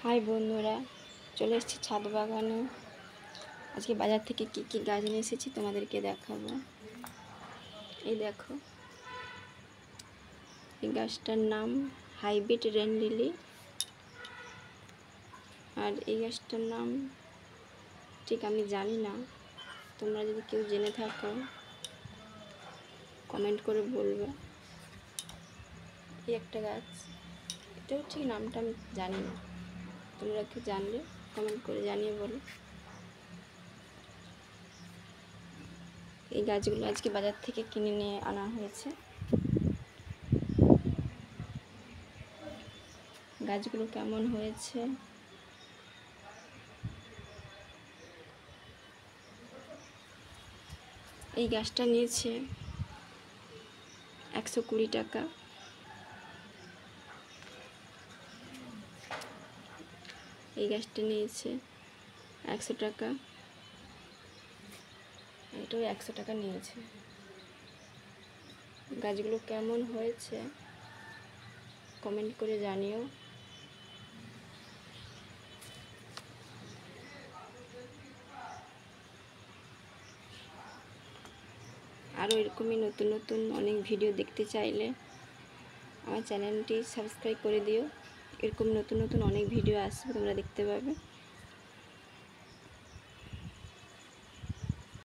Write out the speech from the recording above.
High বন্ধুরা, চলে এসেছি ছাদ বাগানে। আজকে বাজার থেকে কি কি গাছ নিয়ে এসেছি তোমাদেরকে দেখাবো। এই দেখো, এই গাছটার নাম হাইব্রিড রেন লিলি। আর এই গাছটার নাম ঠিক আমি জানি না, তোমরা যদি কেউ জেনে থাকো কমেন্ট করে বলবে। এই একটা গাছ, এটাও ঠিক নামটা আমি জানি না, তোমরা কেউ জানলে কমেন্ট করে জানিয়ে বলো। এই গাছগুলো আজকে বাজার থেকে কিনে নিয়ে আনা হয়েছে। গাছগুলো কেমন হয়েছে এই গাছটা নিয়েছে 120 টাকা। এই গাছটা নিয়েছে 100 টাকা। এটাও 100 টাকা নিয়েছে। গাছগুলো কেমন হয়েছে কমেন্ট করে জানিও। আরও এরকমই নতুন নতুন অনেক ভিডিও দেখতে চাইলে আমার চ্যানেলটি সাবস্ক্রাইব করে দিও। এরকম নতুন নতুন অনেক ভিডিও আসবে, তোমরা দেখতে পাবে।